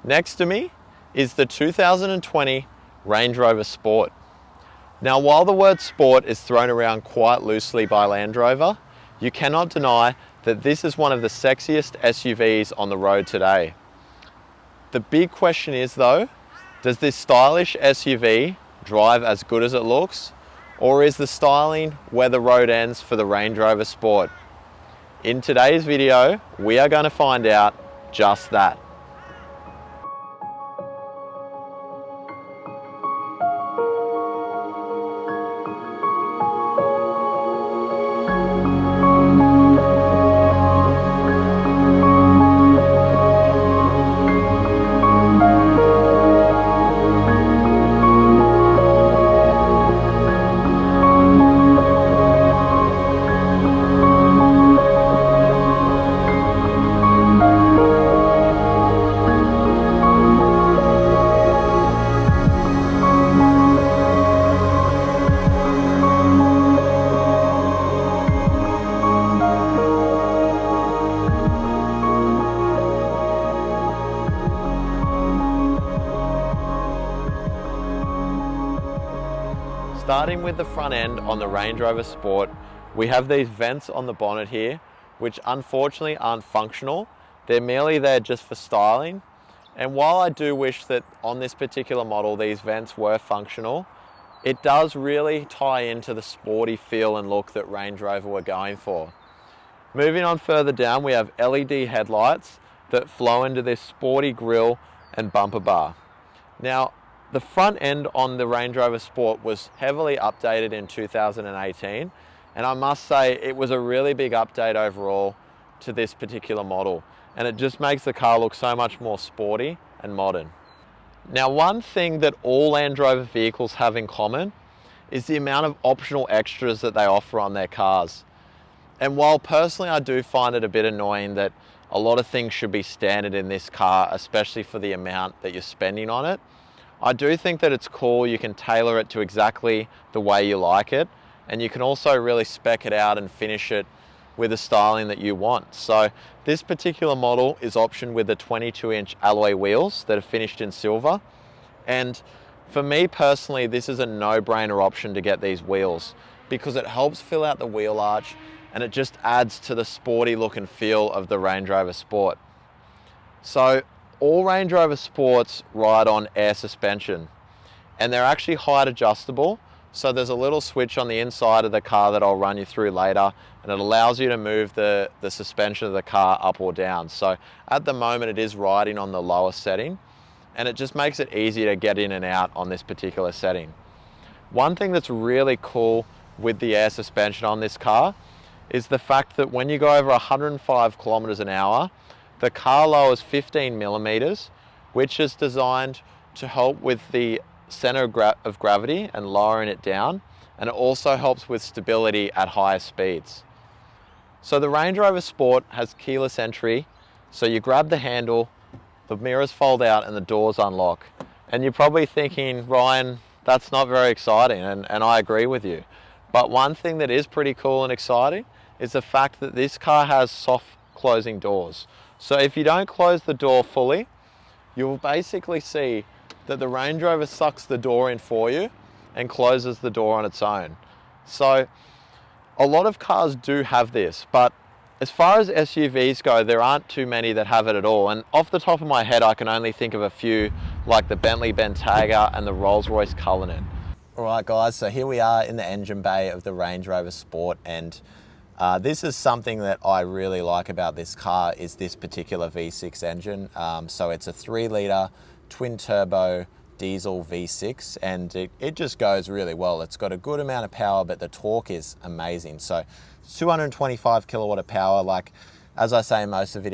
Next to me is the 2020 Range Rover Sport. Now, while the word sport is thrown around quite loosely by Land Rover, you cannot deny that this is one of the sexiest SUVs on the road today. The big question is though, does this stylish SUV drive as good as it looks, or is the styling where the road ends for the Range Rover Sport? In today's video, we are going to find out just that. Starting with the front end on the Range Rover Sport, we have these vents on the bonnet here, which unfortunately aren't functional. They're merely there just for styling. And while I do wish that on this particular model these vents were functional, it does really tie into the sporty feel and look that Range Rover were going for. Moving on further down, we have LED headlights that flow into this sporty grille and bumper bar. Now, the front end on the Range Rover Sport was heavily updated in 2018, and I must say it was a really big update overall to this particular model, and it just makes the car look so much more sporty and modern. Now, one thing that all Land Rover vehicles have in common is the amount of optional extras that they offer on their cars. And while personally I do find it a bit annoying that a lot of things should be standard in this car, especially for the amount that you're spending on it, I do think that it's cool. You can tailor it to exactly the way you like it, and you can also really spec it out and finish it with the styling that you want. So this particular model is optioned with the 22-inch alloy wheels that are finished in silver, and for me personally this is a no-brainer option to get these wheels because it helps fill out the wheel arch and it just adds to the sporty look and feel of the Range Rover Sport. So all Range Rover Sports ride on air suspension, and they're actually height adjustable. So there's a little switch on the inside of the car that I'll run you through later, and it allows you to move the suspension of the car up or down. So at the moment it is riding on the lower setting, and it just makes it easier to get in and out on this particular setting. One thing that's really cool with the air suspension on this car is the fact that when you go over 105 kilometers an hour, the car lowers 15 millimeters, which is designed to help with the center of gravity and lowering it down, and it also helps with stability at higher speeds. So the Range Rover Sport has keyless entry, so you grab the handle, the mirrors fold out and the doors unlock. And you're probably thinking, Ryan, that's not very exciting, and I agree with you. But one thing that is pretty cool and exciting is the fact that this car has soft closing doors. So if you don't close the door fully, you'll basically see that the Range Rover sucks the door in for you and closes the door on its own. So a lot of cars do have this, but as far as SUVs go, there aren't too many that have it at all. And off the top of my head, I can only think of a few, like the Bentley Bentayga and the Rolls-Royce Cullinan. All right, guys, so here we are in the engine bay of the Range Rover Sport, and this is something that I really like about this car is this particular V6 engine. So it's a 3-litre twin turbo diesel V6, and it just goes really well. It's got a good amount of power, but the torque is amazing. So 225 kilowatt of power. Like, as I say in most of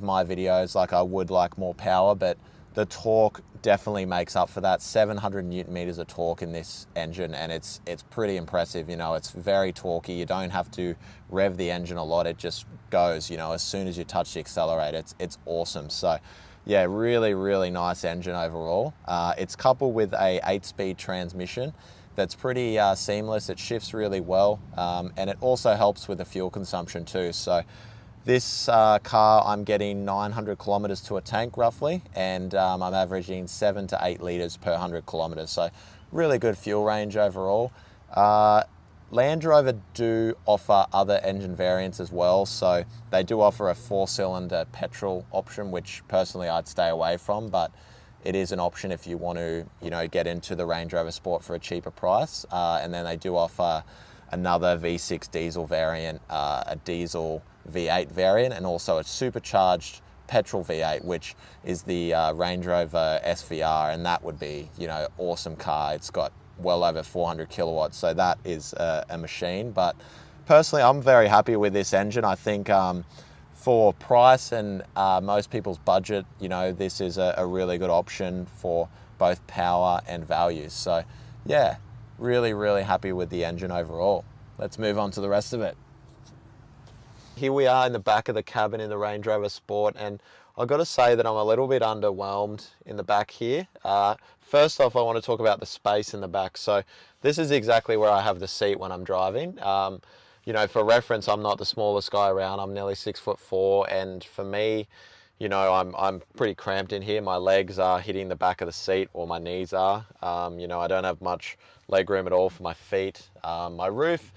my videos, like I would like more power, but the torque definitely makes up for that. 700 Newton meters of torque in this engine, and it's pretty impressive. You know, it's very torquey. You don't have to rev the engine a lot. It just goes, you know, as soon as you touch the accelerator. It's awesome. So yeah, really, really nice engine overall. It's coupled with a 8-speed transmission that's pretty seamless. It shifts really well, and it also helps with the fuel consumption too. So This car, I'm getting 900 kilometers to a tank roughly, and I'm averaging 7 to 8 liters per 100 kilometers. So really good fuel range overall. Land Rover do offer other engine variants as well. So they do offer a 4-cylinder petrol option, which personally I'd stay away from, but it is an option if you want to, get into the Range Rover Sport for a cheaper price. And then they do offer another V6 diesel variant, a diesel V8 variant, and also a supercharged petrol V8, which is the Range Rover SVR, and that would be, awesome car. It's got well over 400 kilowatts, so that is a machine. But personally, I'm very happy with this engine. I think for price and most people's budget, this is a really good option for both power and value. So yeah, really, really happy with the engine overall. Let's move on to the rest of it. Here we are in the back of the cabin in the Range Rover Sport, and I've got to say that I'm a little bit underwhelmed in the back here. First off, I want to talk about the space in the back. So this is exactly where I have the seat when I'm driving. For reference, I'm not the smallest guy around. I'm nearly 6'4", and for me, I'm pretty cramped in here. My legs are hitting the back of the seat, or my knees are. I don't have much leg room at all for my feet. My roof,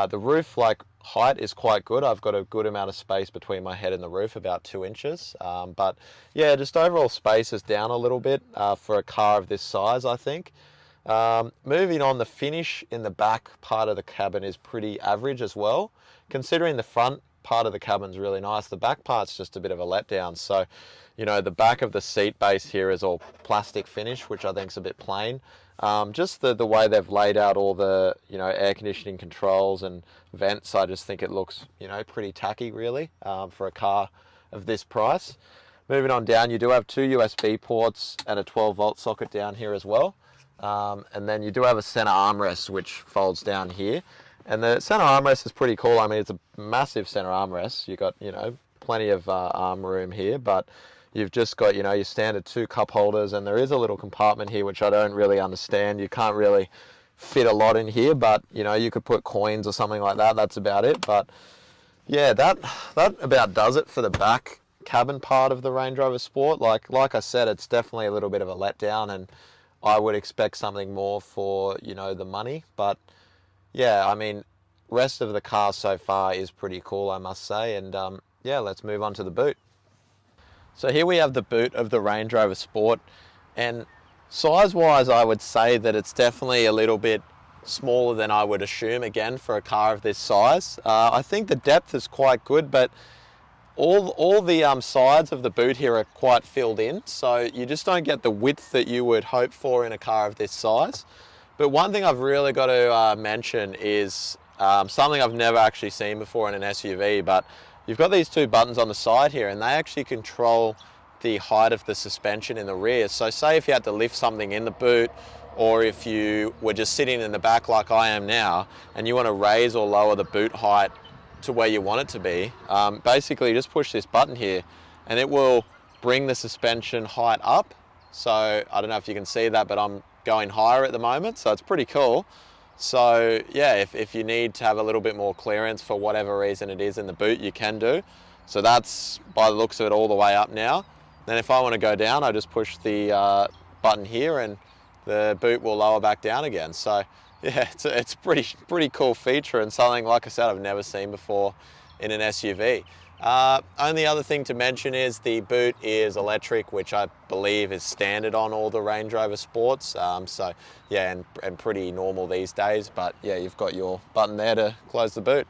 the roof height is quite good. I've got a good amount of space between my head and the roof, about 2 inches. But yeah, just overall space is down a little bit for a car of this size, I think. Moving on, the finish in the back part of the cabin is pretty average as well. Considering the front part of the cabin's really nice, the back part's just a bit of a letdown. So, the back of the seat base here is all plastic finish, which I think is a bit plain. Just the way they've laid out all the, air conditioning controls and vents, I just think it looks, pretty tacky really, for a car of this price. Moving on down, you do have 2 USB ports and a 12-volt socket down here as well. And then you do have a center armrest, which folds down here. And the center armrest is pretty cool. I mean, it's a massive center armrest. You've got, plenty of arm room here, but you've just got, your standard 2 cup holders, and there is a little compartment here, which I don't really understand. You can't really fit a lot in here, but, you could put coins or something like that. That's about it. But yeah, that about does it for the back cabin part of the Range Rover Sport. Like I said, it's definitely a little bit of a letdown, and I would expect something more for, the money. But yeah, I mean, rest of the car so far is pretty cool, I must say. And yeah, let's move on to the boot. So here we have the boot of the Range Rover Sport, and size-wise, I would say that it's definitely a little bit smaller than I would assume, again, for a car of this size. I think the depth is quite good, but all the sides of the boot here are quite filled in, so you just don't get the width that you would hope for in a car of this size. But one thing I've really got to mention is something I've never actually seen before in an SUV, but you've got these 2 buttons on the side here, and they actually control the height of the suspension in the rear. So say if you had to lift something in the boot, or if you were just sitting in the back like I am now, and you want to raise or lower the boot height to where you want it to be, basically just push this button here, and it will bring the suspension height up. So I don't know if you can see that, but I'm going higher at the moment, so it's pretty cool. So yeah, if you need to have a little bit more clearance for whatever reason it is in the boot, you can do. So that's, by the looks of it, all the way up now. Then if I want to go down, I just push the button here, and the boot will lower back down again. So yeah, it's a pretty cool feature, and something, like I said, I've never seen before in an SUV. Only other thing to mention is the boot is electric, which I believe is standard on all the Range Rover Sports. So yeah, and pretty normal these days. But yeah, you've got your button there to close the boot.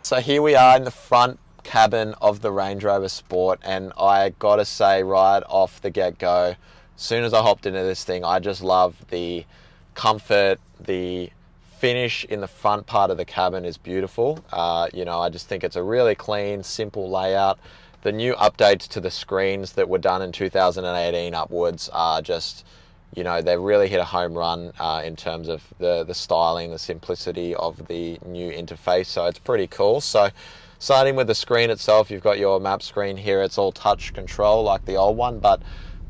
So here we are in the front cabin of the Range Rover Sport, and I gotta say right off the get-go, as soon as I hopped into this thing, I just love the comfort. The finish in the front part of the cabin is beautiful. I just think it's a really clean, simple layout. The new updates to the screens that were done in 2018 upwards are just, they really hit a home run in terms of the styling, the simplicity of the new interface. So it's pretty cool. So starting with the screen itself, you've got your map screen here. It's all touch control like the old one, but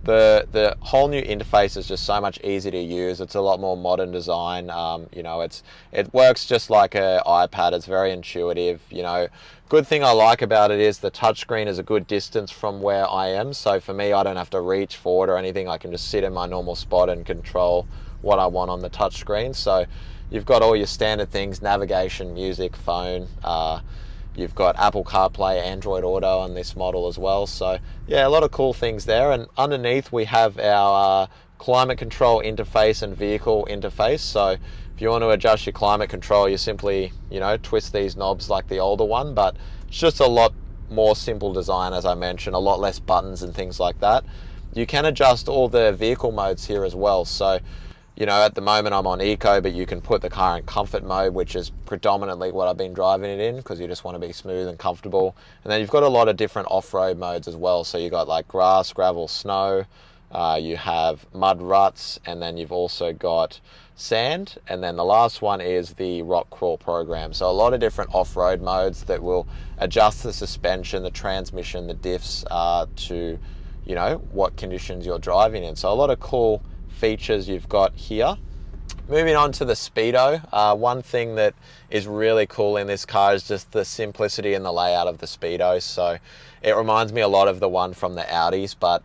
the whole new interface is just so much easier to use. It's a lot more modern design. You know, it works just like an iPad. It's very intuitive. You know, good thing I like about it is the touchscreen is a good distance from where I am. So for me, I don't have to reach forward or anything. I can just sit in my normal spot and control what I want on the touchscreen. So you've got all your standard things: navigation, music, phone. You've got Apple CarPlay, Android Auto on this model as well. So yeah, a lot of cool things there. And underneath we have our climate control interface and vehicle interface. So if you want to adjust your climate control, you simply, you know, twist these knobs like the older one, but it's just a lot more simple design, as I mentioned, a lot less buttons and things like that. You can adjust all the vehicle modes here as well. So, you know, at the moment I'm on eco, but you can put the car in comfort mode, which is predominantly what I've been driving it in, because you just want to be smooth and comfortable. And then you've got a lot of different off-road modes as well. So you've got like grass, gravel, snow, you have mud ruts, and then you've also got sand. And then the last one is the rock crawl program. So a lot of different off-road modes that will adjust the suspension, the transmission, the diffs to, you know, what conditions you're driving in. So a lot of cool features you've got here. Moving on to the Speedo, one thing that is really cool in this car is just the simplicity and the layout of the Speedo. So it reminds me a lot of the one from the Audis, but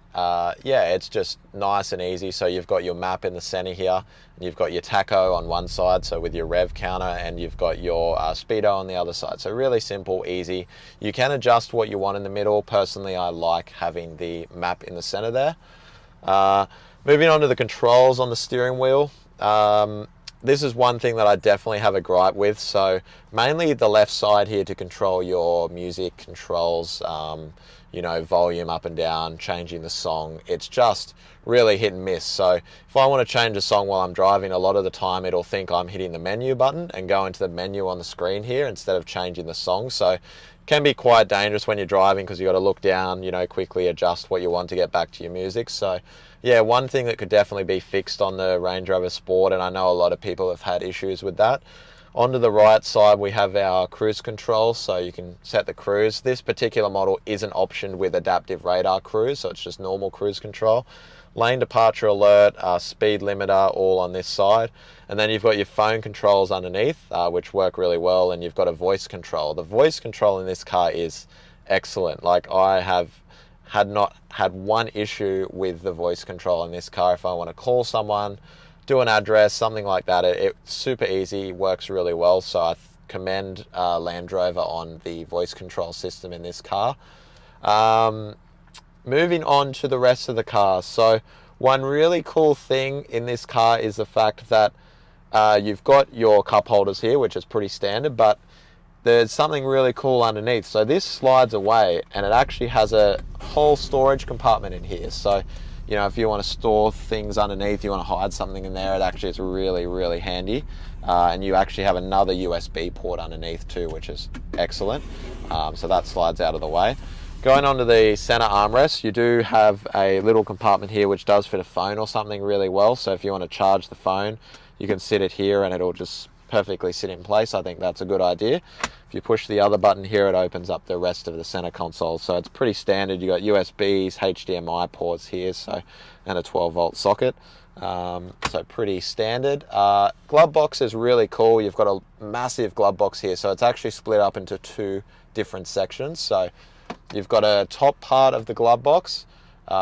yeah, it's just nice and easy. So you've got your map in the center here, and you've got your tacho on one side, so with your rev counter, and you've got your Speedo on the other side. So really simple, easy. You can adjust what you want in the middle. Personally, I like having the map in the center there. Moving on to the controls on the steering wheel. This is one thing that I definitely have a gripe with. So mainly the left side here to control your music controls, you know, volume up and down, changing the song. It's just really hit and miss. So if I want to change a song while I'm driving, a lot of the time it'll think I'm hitting the menu button and go into the menu on the screen here instead of changing the song. So it can be quite dangerous when you're driving, because you got to look down, you know, quickly adjust what you want to get back to your music. So yeah, one thing that could definitely be fixed on the Range Rover Sport, and I know a lot of people have had issues with that. Onto the right side, we have our cruise control, so you can set the cruise. This particular model isn't optioned with adaptive radar cruise, so it's just normal cruise control. Lane departure alert, speed limiter, all on this side. And then you've got your phone controls underneath, which work really well, and you've got a voice control. The voice control in this car is excellent. Like, I have not had one issue with the voice control in this car. If I want to call someone, do an address, something like that, it's super easy, works really well. So I commend Land Rover on the voice control system in this car. Moving on to the rest of the car. So one really cool thing in this car is the fact that you've got your cup holders here, which is pretty standard, but there's something really cool underneath. So this slides away, and it actually has a whole storage compartment in here. So, you know, if you want to store things underneath, you want to hide something in there, it actually is really, really handy. And you actually have another USB port underneath too, which is excellent. So that slides out of the way. Going on to the center armrest, you do have a little compartment here which does fit a phone or something really well. So if you want to charge the phone, you can sit it here and it'll just perfectly sit in place. I think that's a good idea. If you push the other button here, it opens up the rest of the center console. So it's pretty standard. You got USBs, HDMI ports here, so, and a 12-volt socket. So pretty standard. Glove box is really cool. You've got a massive glove box here, so it's actually split up into two different sections. So you've got a top part of the glove box,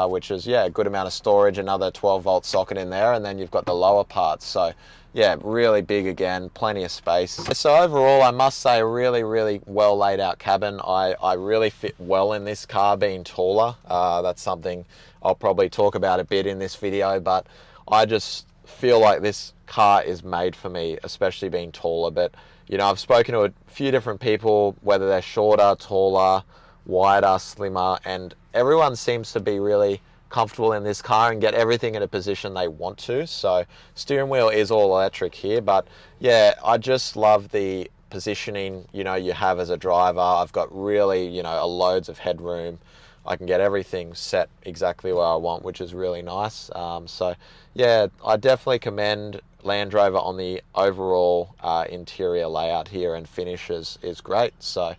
which is, yeah, a good amount of storage, another 12-volt socket in there, and then you've got the lower parts. So yeah, really big again, plenty of space. So overall, I must say, really, really well laid out cabin. I really fit well in this car, being taller. That's something I'll probably talk about a bit in this video, but I just feel like this car is made for me, especially being taller. But, you know, I've spoken to a few different people, whether they're shorter, taller, wider, slimmer, and everyone seems to be really comfortable in this car and get everything in a position they want to. So steering wheel is all electric here, but yeah, I just love the positioning, you know, you have as a driver. I've got really, you know, loads of headroom. I can get everything set exactly where I want, which is really nice. So yeah, I definitely commend Land Rover on the overall interior layout here, and finishes is great. So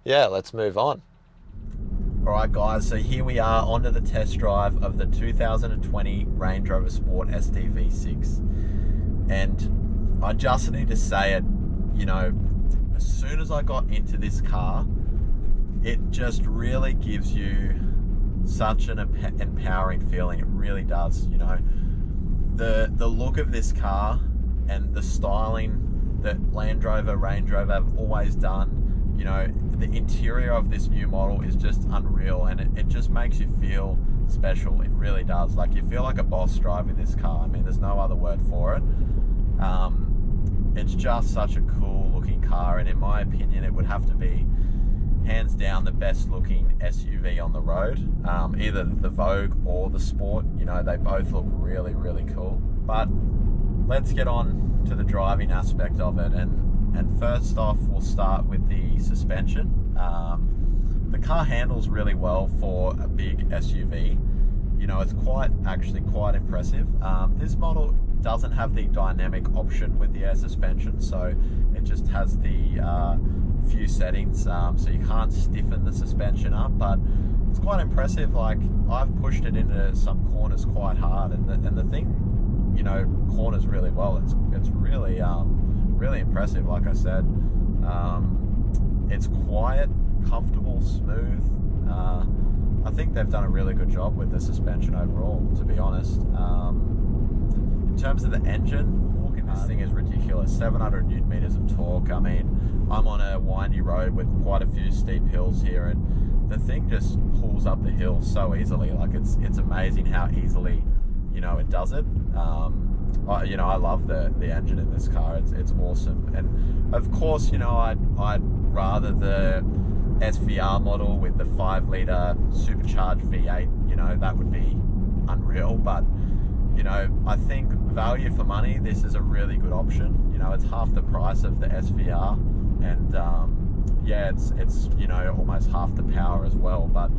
yeah, let's move on. Alright guys, so here we are onto the test drive of the 2020 Range Rover Sport ST V6. And I just need to say it, you know, as soon as I got into this car, it just really gives you such an empowering feeling. It really does, you know. The look of this car and the styling that Range Rover have always done, you know, the interior of this new model is just unreal, and it just makes you feel special. It really does. Like, you feel like a boss driving this car. I mean, there's no other word for it. It's just such a cool looking car, and in my opinion, it would have to be hands down the best looking SUV on the road. Either the Vogue or the Sport, you know, they both look really, really cool. But let's get on to the driving aspect of it, and first off, we'll start with the suspension. The car handles really well for a big SUV. You know, it's actually quite impressive. This model doesn't have the dynamic option with the air suspension, so it just has the few settings, so you can't stiffen the suspension up, but it's quite impressive. Like, I've pushed it into some corners quite hard, and the thing, you know, corners really well. It's really really impressive. Like I said, it's quiet, comfortable, smooth. I think they've done a really good job with the suspension overall, to be honest. In terms of the engine, this thing is ridiculous. 700 newton meters of torque. I mean, I'm on a windy road with quite a few steep hills here, and the thing just pulls up the hill so easily. Like, it's amazing how easily, you know, it does it. You know, I love the engine in this car. It's awesome. And of course, you know, I'd rather the SVR model with the 5-litre supercharged V8. You know, that would be unreal. But, you know, I think value for money, this is a really good option. You know, it's half the price of the SVR, and yeah, it's you know, almost half the power as well. But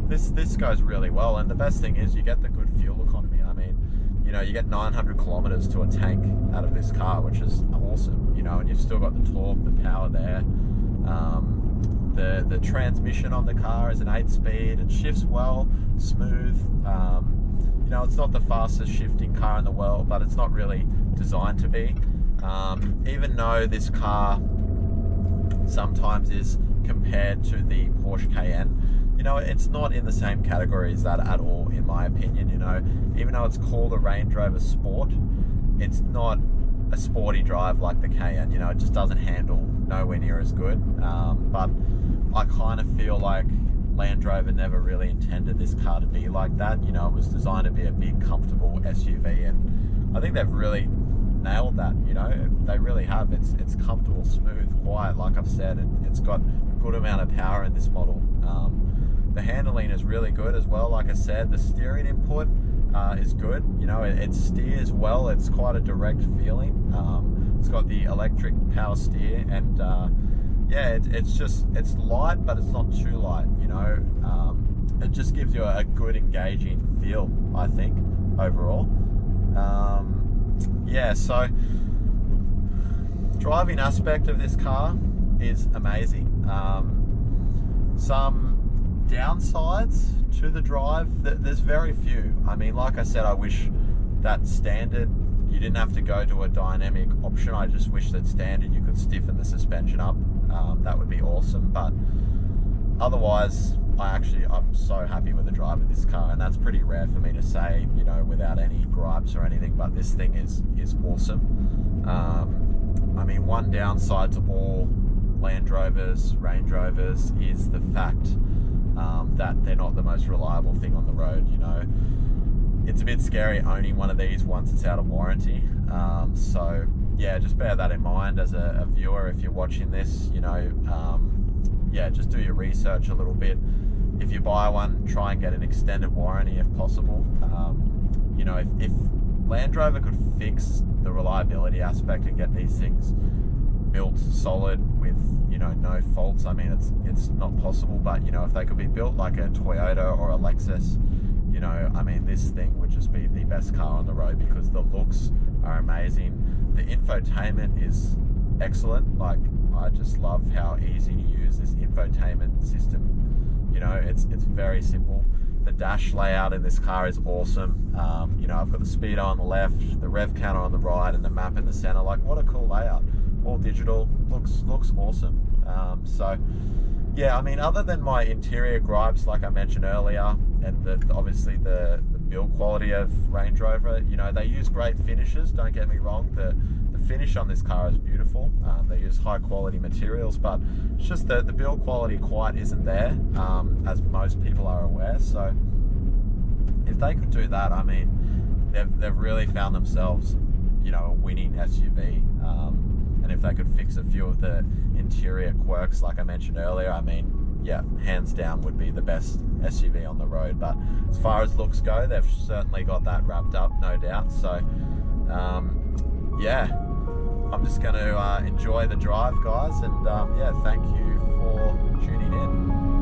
this goes really well, and the best thing is you get the good fuel economy. I mean, you know, you get 900 kilometers to a tank out of this car, which is awesome. You know, and you've still got the torque, the power there. The transmission on the car is an 8-speed. It shifts well, smooth. You know, it's not the fastest shifting car in the world, but it's not really designed to be. Even though this car sometimes is compared to the Porsche Cayenne, you know, it's not in the same category as that at all, in my opinion. You know, even though it's called a Range Rover Sport, it's not a sporty drive like the Cayenne. You know, it just doesn't handle nowhere near as good. But I kind of feel like Land Rover never really intended this car to be like that. You know, it was designed to be a big, comfortable SUV, and I think they've really nailed that. You know, they really have. It's comfortable, smooth, quiet. Like I've said, it's got a good amount of power in this model. The handling is really good as well. Like I said, the steering input is good. You know, it steers well. It's quite a direct feeling. It's got the electric power steer, and yeah, it's light, but it's not too light. You know, it just gives you a good, engaging feel, I think, overall. Yeah, so driving aspect of this car is amazing. Some downsides to the drive, there's very few. I mean, like I said, I wish that standard, you didn't have to go to a dynamic option. I just wish that standard you could stiffen the suspension up. That would be awesome. But otherwise, I'm so happy with the drive of this car, and that's pretty rare for me to say, you know, without any gripes or anything. But this thing is awesome. I mean, one downside to all Land Rovers, Range Rovers, is the fact that they're not the most reliable thing on the road. You know, it's a bit scary owning one of these once it's out of warranty. So yeah, just bear that in mind as a viewer if you're watching this. You know, yeah, just do your research a little bit. If you buy one, try and get an extended warranty if possible. You know, if Land Rover could fix the reliability aspect and get these things built solid with, you know, no faults, I mean, it's not possible. But, you know, if they could be built like a Toyota or a Lexus, you know, I mean, this thing would just be the best car on the road, because the looks are amazing. The infotainment is excellent. Like, I just love how easy to use this infotainment system You know, it's very simple. The dash layout in this car is awesome. You know, I've got the speedo on the left, the rev counter on the right, and the map in the center. Like, what a cool layout. All digital, looks awesome. So yeah, I mean, other than my interior gripes, like I mentioned earlier, and obviously the build quality of Range Rover, you know, they use great finishes, don't get me wrong. The finish on this car is beautiful. They use high quality materials, but it's just the build quality quite isn't there, as most people are aware. So if they could do that, I mean, they've really found themselves, you know, a winning SUV. And if they could fix a few of the interior quirks, like I mentioned earlier, I mean, yeah, hands down would be the best SUV on the road. But as far as looks go, they've certainly got that wrapped up, no doubt. So yeah, I'm just going to enjoy the drive, guys, and yeah, thank you for tuning in.